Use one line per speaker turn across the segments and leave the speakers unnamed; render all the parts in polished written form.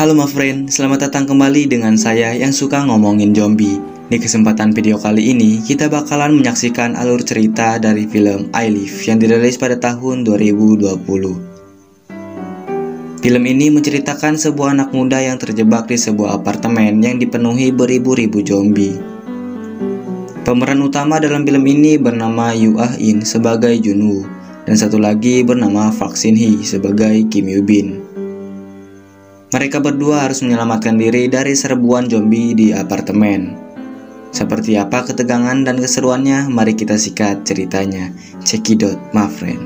Halo my friend, selamat datang kembali dengan saya yang suka ngomongin zombie. Di kesempatan video kali ini, kita bakalan menyaksikan alur cerita dari film I Live yang dirilis pada tahun 2020. Film ini menceritakan sebuah anak muda yang terjebak di sebuah apartemen yang dipenuhi beribu-ribu zombie. Pemeran utama dalam film ini bernama Yoo Ah-in sebagai Jun-woo, dan satu lagi bernama Park Shin-hye sebagai Kim Yoo-bin. Mereka berdua harus menyelamatkan diri dari serbuan zombie di apartemen. Seperti apa ketegangan dan keseruannya? Mari kita sikat ceritanya. Cekidot, my friend.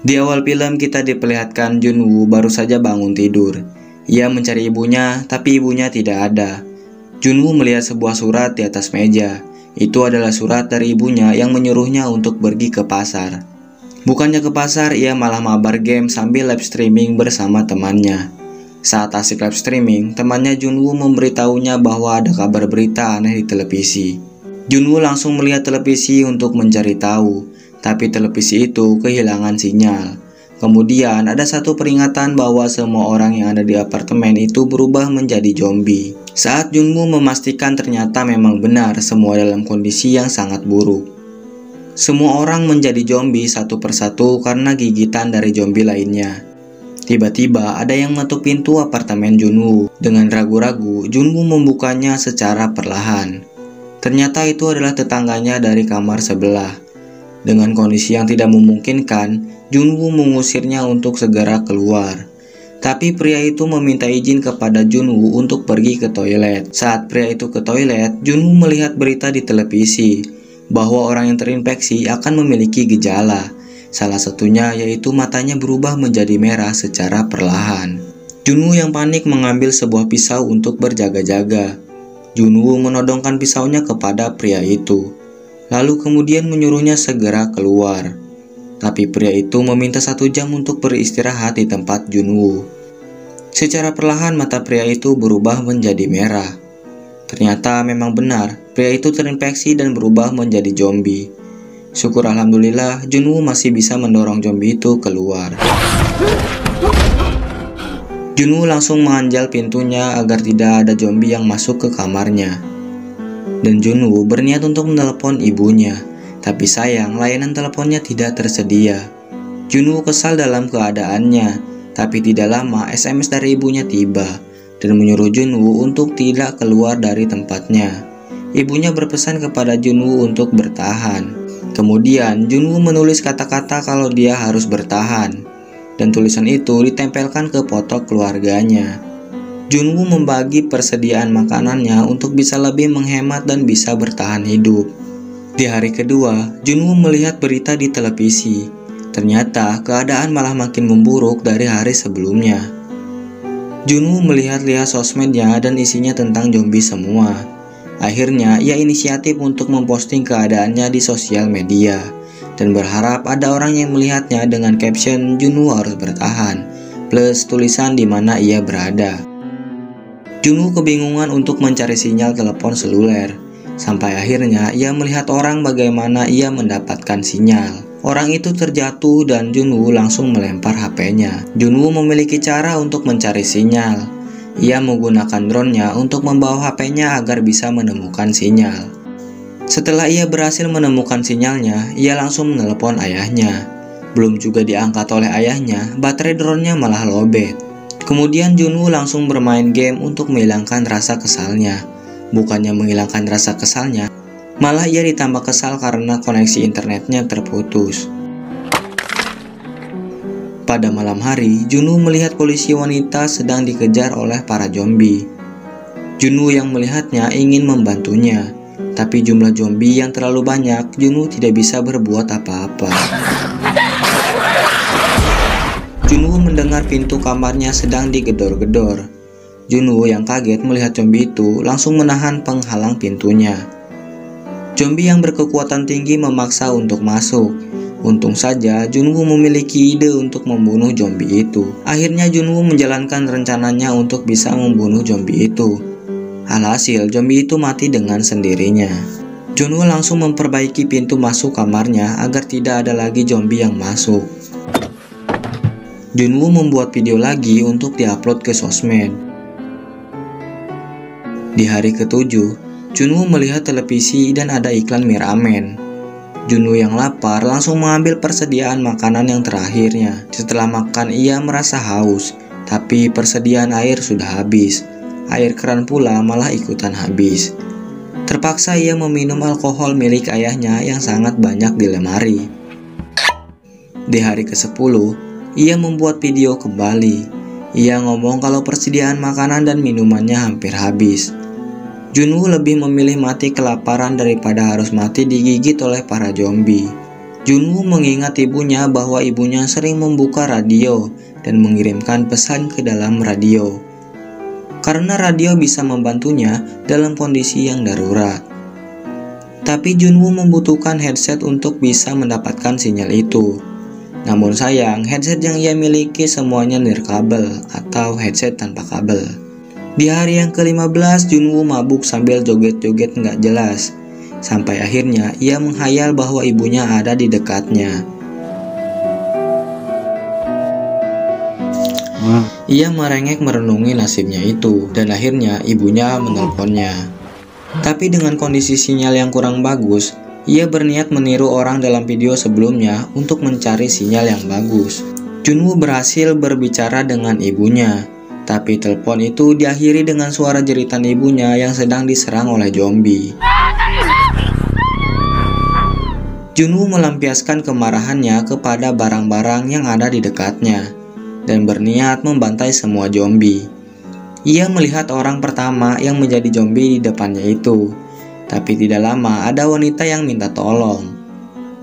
Di awal film kita diperlihatkan Jun-woo baru saja bangun tidur. Ia mencari ibunya, tapi ibunya tidak ada. Jun-woo melihat sebuah surat di atas meja. Itu adalah surat dari ibunya yang menyuruhnya untuk pergi ke pasar. Bukannya ke pasar, ia malah mabar game sambil live streaming bersama temannya. Saat asik live streaming, temannya Jun-woo memberitahunya bahwa ada kabar berita aneh di televisi. Jun-woo langsung melihat televisi untuk mencari tahu, tapi televisi itu kehilangan sinyal. Kemudian ada satu peringatan bahwa semua orang yang ada di apartemen itu berubah menjadi zombie. Saat Jun-woo memastikan ternyata memang benar semua dalam kondisi yang sangat buruk. Semua orang menjadi zombie satu persatu karena gigitan dari zombie lainnya. Tiba-tiba ada yang mengetuk pintu apartemen Jun-woo. Dengan ragu-ragu, Jun-woo membukanya secara perlahan. Ternyata itu adalah tetangganya dari kamar sebelah. Dengan kondisi yang tidak memungkinkan, Jun-woo mengusirnya untuk segera keluar. Tapi pria itu meminta izin kepada Jun-woo untuk pergi ke toilet. Saat pria itu ke toilet, Jun-woo melihat berita di televisi bahwa orang yang terinfeksi akan memiliki gejala. Salah satunya yaitu matanya berubah menjadi merah secara perlahan. Jun-woo yang panik mengambil sebuah pisau untuk berjaga-jaga. Jun-woo menodongkan pisaunya kepada pria itu, lalu kemudian menyuruhnya segera keluar. Tapi pria itu meminta 1 jam untuk beristirahat di tempat Jun-woo. Secara perlahan mata pria itu berubah menjadi merah. Ternyata memang benar, pria itu terinfeksi dan berubah menjadi zombie. Syukur alhamdulillah, Jun-woo masih bisa mendorong zombie itu keluar. Jun-woo langsung menganjal pintunya agar tidak ada zombie yang masuk ke kamarnya. Dan Jun-woo berniat untuk menelepon ibunya. Tapi sayang, layanan teleponnya tidak tersedia. Jun-woo kesal dalam keadaannya, tapi tidak lama SMS dari ibunya tiba dan menyuruh Jun-woo untuk tidak keluar dari tempatnya. Ibunya berpesan kepada Jun-woo untuk bertahan. Kemudian Jun-woo menulis kata-kata kalau dia harus bertahan, dan tulisan itu ditempelkan ke foto keluarganya. Jun-woo membagi persediaan makanannya untuk bisa lebih menghemat dan bisa bertahan hidup. Di hari kedua, Jun-woo melihat berita di televisi. Ternyata keadaan malah makin memburuk dari hari sebelumnya. Jun-woo melihat-lihat sosmednya dan isinya tentang zombie semua. Akhirnya ia inisiatif untuk memposting keadaannya di sosial media dan berharap ada orang yang melihatnya dengan caption "Jun-woo harus bertahan" plus tulisan di mana ia berada. Jun-woo kebingungan untuk mencari sinyal telepon seluler. Sampai akhirnya ia melihat orang bagaimana ia mendapatkan sinyal. Orang itu terjatuh dan Jun-woo langsung melempar HP-nya. Jun-woo memiliki cara untuk mencari sinyal. Ia menggunakan drone-nya untuk membawa HP-nya agar bisa menemukan sinyal. Setelah ia berhasil menemukan sinyalnya, ia langsung menelepon ayahnya. Belum juga diangkat oleh ayahnya, baterai drone-nya malah lowbat. Kemudian Jun-woo langsung bermain game untuk menghilangkan rasa kesalnya. Bukannya menghilangkan rasa kesalnya, malah ia ditambah kesal karena koneksi internetnya terputus. Pada malam hari, Jun-woo melihat polisi wanita sedang dikejar oleh para zombie. Jun-woo yang melihatnya ingin membantunya, tapi jumlah zombie yang terlalu banyak, Jun-woo tidak bisa berbuat apa-apa. Jun-woo mendengar pintu kamarnya sedang digedor-gedor. Jun-woo yang kaget melihat zombie itu langsung menahan penghalang pintunya. Zombie yang berkekuatan tinggi memaksa untuk masuk. Untung saja Jun-woo memiliki ide untuk membunuh zombie itu. Akhirnya Jun-woo menjalankan rencananya untuk bisa membunuh zombie itu. Alhasil zombie itu mati dengan sendirinya. Junwoo langsung memperbaiki pintu masuk kamarnya agar tidak ada lagi zombie yang masuk. Junwoo membuat video lagi untuk diupload ke sosmed. Di hari ke-7, Junwoo melihat televisi dan ada iklan mie ramen. Junwoo yang lapar langsung mengambil persediaan makanan yang terakhirnya. Setelah makan ia merasa haus, tapi persediaan air sudah habis. Air keran pula malah ikutan habis. Terpaksa ia meminum alkohol milik ayahnya yang sangat banyak di lemari. Di hari ke-10, ia membuat video kembali. Ia ngomong kalau persediaan makanan dan minumannya hampir habis. Junwoo lebih memilih mati kelaparan daripada harus mati digigit oleh para zombie. Junwoo mengingat ibunya bahwa ibunya sering membuka radio dan mengirimkan pesan ke dalam radio. Karena radio bisa membantunya dalam kondisi yang darurat. Tapi Junwoo membutuhkan headset untuk bisa mendapatkan sinyal itu. Namun sayang, headset yang ia miliki semuanya nirkabel atau headset tanpa kabel. Di hari yang ke-15, Junwoo mabuk sambil joget-joget nggak jelas. Sampai akhirnya ia menghayal bahwa ibunya ada di dekatnya. Ia merengek merenungi nasibnya itu, dan akhirnya ibunya menelponnya. Tapi dengan kondisi sinyal yang kurang bagus, ia berniat meniru orang dalam video sebelumnya untuk mencari sinyal yang bagus. Junwoo berhasil berbicara dengan ibunya, tapi telepon itu diakhiri dengan suara jeritan ibunya yang sedang diserang oleh zombie. Junwoo melampiaskan kemarahannya kepada barang-barang yang ada di dekatnya dan berniat membantai semua zombie. Ia melihat orang pertama yang menjadi zombie di depannya itu, tapi tidak lama ada wanita yang minta tolong.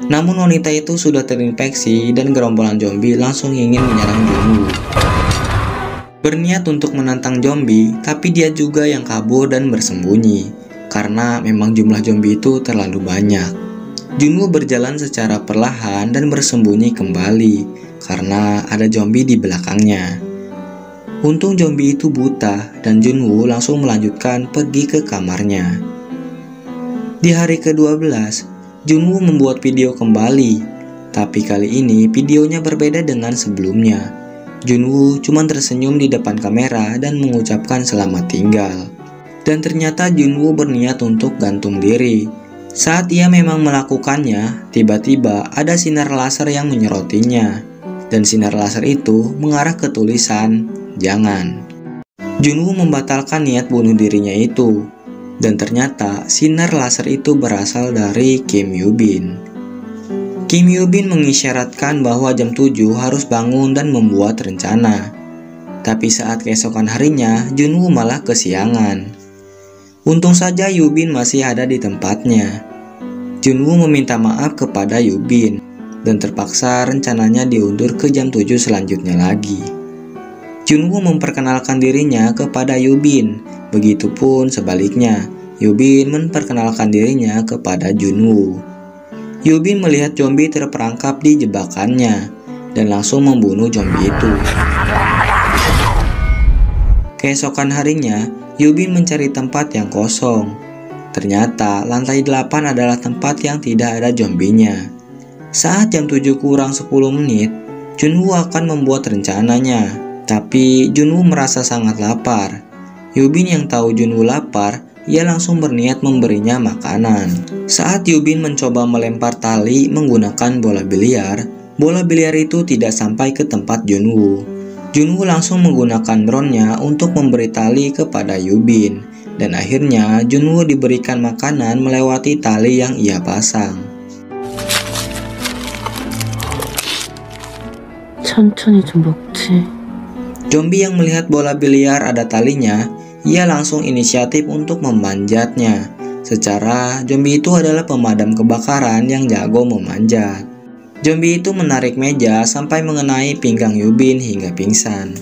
Namun wanita itu sudah terinfeksi dan gerombolan zombie langsung ingin menyerang Junwoo. Berniat untuk menantang zombie, tapi dia juga yang kabur dan bersembunyi, karena memang jumlah zombie itu terlalu banyak. Junwoo berjalan secara perlahan dan bersembunyi kembali, karena ada zombie di belakangnya. Untung zombie itu buta dan Junwoo langsung melanjutkan pergi ke kamarnya. Di hari ke-12, Junwoo membuat video kembali, tapi kali ini videonya berbeda dengan sebelumnya. Junwoo cuma tersenyum di depan kamera dan mengucapkan selamat tinggal. Dan ternyata Junwoo berniat untuk gantung diri. Saat ia memang melakukannya, tiba-tiba ada sinar laser yang menyerotinya. Dan sinar laser itu mengarah ke tulisan, "Jangan." Junwoo membatalkan niat bunuh dirinya itu. Dan ternyata sinar laser itu berasal dari Kim Yoo-bin. Kim Yoo-bin mengisyaratkan bahwa jam 7 harus bangun dan membuat rencana. Tapi saat keesokan harinya, Junwoo malah kesiangan. Untung saja Yoo-bin masih ada di tempatnya. Junwoo meminta maaf kepada Yoo-bin dan terpaksa rencananya diundur ke jam 7 selanjutnya lagi. Junwoo memperkenalkan dirinya kepada Yoo-bin, begitupun sebaliknya, Yoo-bin memperkenalkan dirinya kepada Junwoo. Yoo-bin melihat zombie terperangkap di jebakannya dan langsung membunuh zombie itu. Keesokan harinya, Yoo-bin mencari tempat yang kosong. Ternyata lantai 8 adalah tempat yang tidak ada zombinya. Saat jam 7 kurang 10 menit, Junwoo akan membuat rencananya. Tapi Junwoo merasa sangat lapar. Yoo-bin yang tahu Junwoo lapar, ia langsung berniat memberinya makanan. Saat Yoo-bin mencoba melempar tali menggunakan bola biliar itu tidak sampai ke tempat Junwoo. Junwoo langsung menggunakan drone-nya untuk memberi tali kepada Yoo-bin. Dan akhirnya Junwoo diberikan makanan melewati tali yang ia pasang.
천천히 좀 먹지.
Zombie yang melihat bola biliar ada talinya, ia langsung inisiatif untuk memanjatnya. Secara zombie itu adalah pemadam kebakaran yang jago memanjat. Zombie itu menarik meja sampai mengenai pinggang Yoo-bin hingga pingsan.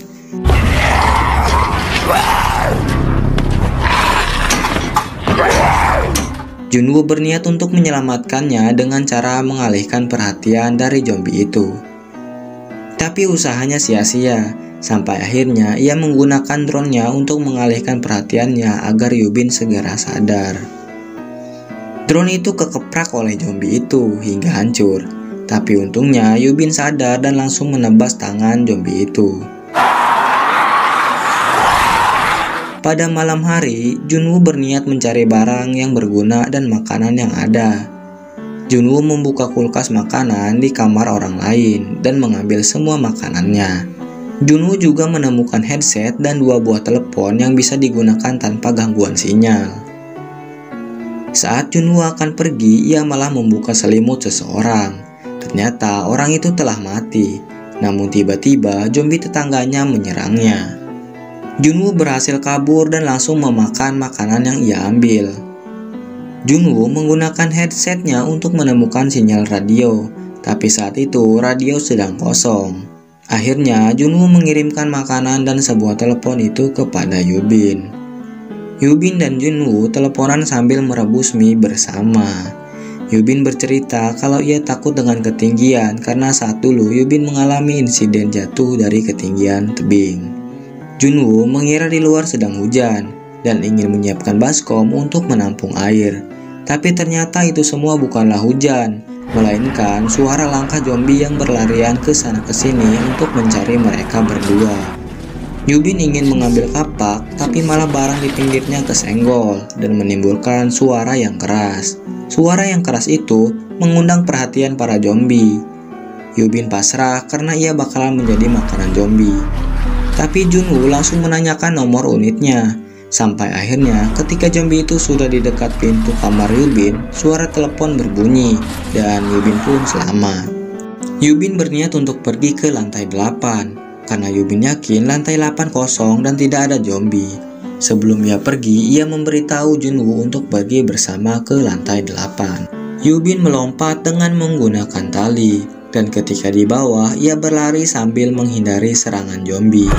Junwoo berniat untuk menyelamatkannya dengan cara mengalihkan perhatian dari zombie itu. Tapi usahanya sia-sia, sampai akhirnya ia menggunakan drone-nya untuk mengalihkan perhatiannya agar Yoo-bin segera sadar. Drone itu kekeprak oleh zombie itu hingga hancur. Tapi untungnya Yubin sadar dan langsung menebas tangan zombie itu. Pada malam hari, Junwoo berniat mencari barang yang berguna dan makanan yang ada. Junwoo membuka kulkas makanan di kamar orang lain dan mengambil semua makanannya. Junwoo juga menemukan headset dan 2 buah telepon yang bisa digunakan tanpa gangguan sinyal. Saat Junwoo akan pergi, ia malah membuka selimut seseorang. Ternyata orang itu telah mati. Namun tiba-tiba zombie tetangganya menyerangnya. Junwoo berhasil kabur dan langsung memakan makanan yang ia ambil. Junwoo menggunakan headsetnya untuk menemukan sinyal radio, tapi saat itu radio sedang kosong. Akhirnya Junwoo mengirimkan makanan dan sebuah telepon itu kepada Yubin. Yubin dan Junwoo teleponan sambil merebus mie bersama. Yubin bercerita kalau ia takut dengan ketinggian karena saat dulu Yubin mengalami insiden jatuh dari ketinggian tebing. Junwoo mengira di luar sedang hujan dan ingin menyiapkan baskom untuk menampung air. Tapi ternyata itu semua bukanlah hujan, melainkan suara langkah zombie yang berlarian ke sana ke sini untuk mencari mereka berdua. Yubin ingin mengambil kapak, tapi malah barang di pinggirnya kesenggol dan menimbulkan suara yang keras. Suara yang keras itu mengundang perhatian para zombie. Yubin pasrah karena ia bakalan menjadi makanan zombie. Tapi Junwoo langsung menanyakan nomor unitnya. Sampai akhirnya ketika zombie itu sudah di dekat pintu kamar Yubin, suara telepon berbunyi dan Yubin pun selamat. Yubin berniat untuk pergi ke lantai 8. Karena Yubin yakin lantai 8 kosong dan tidak ada zombie. Sebelum ia pergi, ia memberitahu Junwoo untuk pergi bersama ke lantai 8. Yubin melompat dengan menggunakan tali, dan ketika di bawah, ia berlari sambil menghindari serangan zombie.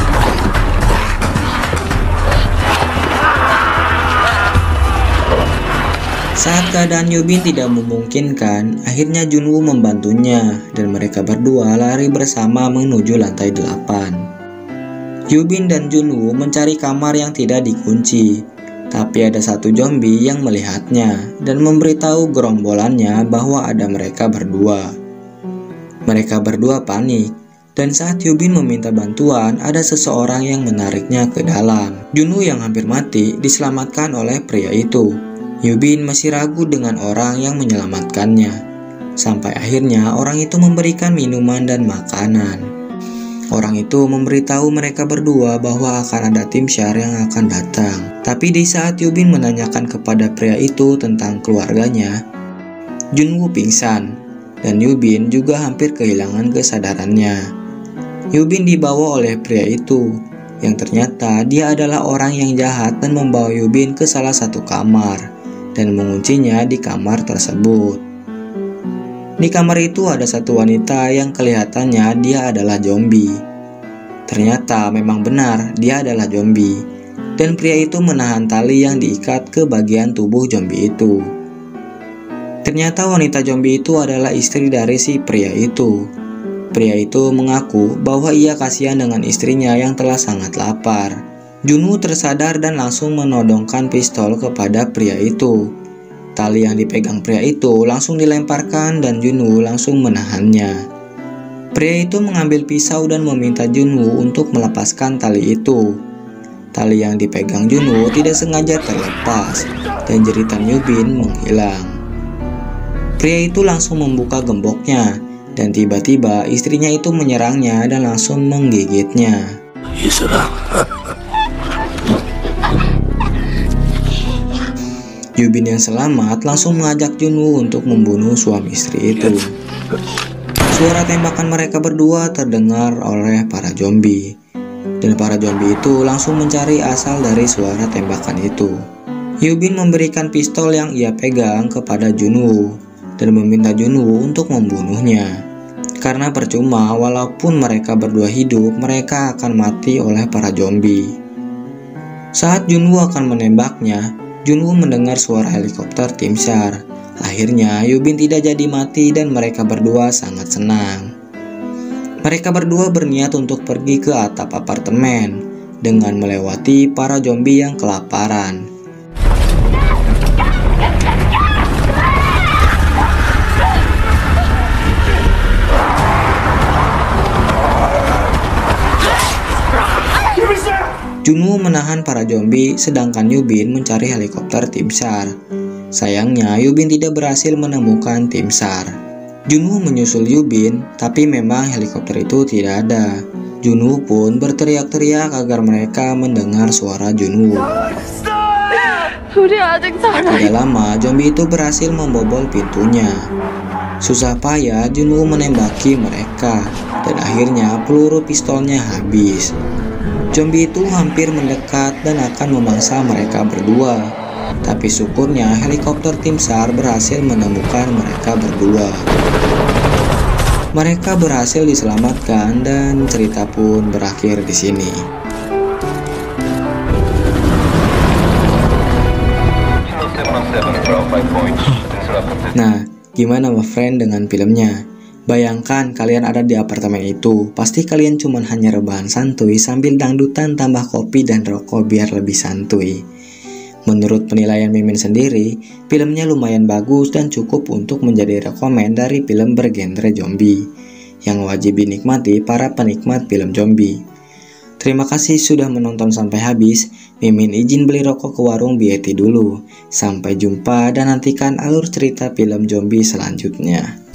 Saat keadaan Yubin tidak memungkinkan, akhirnya Junwoo membantunya dan mereka berdua lari bersama menuju lantai 8. Yubin dan Junwoo mencari kamar yang tidak dikunci, tapi ada satu zombie yang melihatnya dan memberitahu gerombolannya bahwa ada mereka berdua. Mereka berdua panik, dan saat Yubin meminta bantuan, ada seseorang yang menariknya ke dalam. Junwoo yang hampir mati diselamatkan oleh pria itu. Yubin masih ragu dengan orang yang menyelamatkannya. Sampai akhirnya orang itu memberikan minuman dan makanan. Orang itu memberitahu mereka berdua bahwa akan ada tim SHAR yang akan datang. Tapi di saat Yubin menanyakan kepada pria itu tentang keluarganya, Junwoo pingsan dan Yubin juga hampir kehilangan kesadarannya. Yubin dibawa oleh pria itu, yang ternyata dia adalah orang yang jahat dan membawa Yubin ke salah satu kamar dan menguncinya di kamar tersebut. Di kamar itu ada satu wanita yang kelihatannya dia adalah zombie. Ternyata memang benar dia adalah zombie, dan pria itu menahan tali yang diikat ke bagian tubuh zombie itu. Ternyata wanita zombie itu adalah istri dari si pria itu. Pria itu mengaku bahwa ia kasihan dengan istrinya yang telah sangat lapar. Junwoo tersadar dan langsung menodongkan pistol kepada pria itu. Tali yang dipegang pria itu langsung dilemparkan dan Junwoo langsung menahannya. Pria itu mengambil pisau dan meminta Junwoo untuk melepaskan tali itu. Tali yang dipegang Junwoo tidak sengaja terlepas dan jeritan Yubin menghilang. Pria itu langsung membuka gemboknya dan tiba-tiba istrinya itu menyerangnya dan langsung menggigitnya. Yubin yang selamat langsung mengajak Junwoo untuk membunuh suami istri itu. Suara tembakan mereka berdua terdengar oleh para zombie, dan para zombie itu langsung mencari asal dari suara tembakan itu. Yubin memberikan pistol yang ia pegang kepada Junwoo dan meminta Junwoo untuk membunuhnya. Karena percuma, walaupun mereka berdua hidup, mereka akan mati oleh para zombie. Saat Junwoo akan menembaknya, Junwoo mendengar suara helikopter tim SHAR. Akhirnya Yubin tidak jadi mati dan mereka berdua sangat senang. Mereka berdua berniat untuk pergi ke atap apartemen dengan melewati para zombie yang kelaparan. Junwoo menahan para zombie, sedangkan Yubin mencari helikopter tim SAR. Sayangnya, Yubin tidak berhasil menemukan tim SAR. Junwoo menyusul Yubin, tapi memang helikopter itu tidak ada. Junwoo pun berteriak-teriak agar mereka mendengar suara Junwoo. Tidak lama, zombie itu berhasil membobol pintunya. Susah payah Junwoo menembaki mereka, dan akhirnya peluru pistolnya habis. Zombie itu hampir mendekat dan akan memangsa mereka berdua. Tapi syukurnya helikopter tim SAR berhasil menemukan mereka berdua. Mereka berhasil diselamatkan dan cerita pun berakhir di sini. Nah, gimana my friend dengan filmnya? Bayangkan kalian ada di apartemen itu, pasti kalian cuman hanya rebahan santuy sambil dangdutan tambah kopi dan rokok biar lebih santuy. Menurut penilaian Mimin sendiri, filmnya lumayan bagus dan cukup untuk menjadi rekomen dari film bergenre zombie, yang wajib dinikmati para penikmat film zombie. Terima kasih sudah menonton sampai habis. Mimin izin beli rokok ke warung BIETI dulu. Sampai jumpa dan nantikan alur cerita film zombie selanjutnya.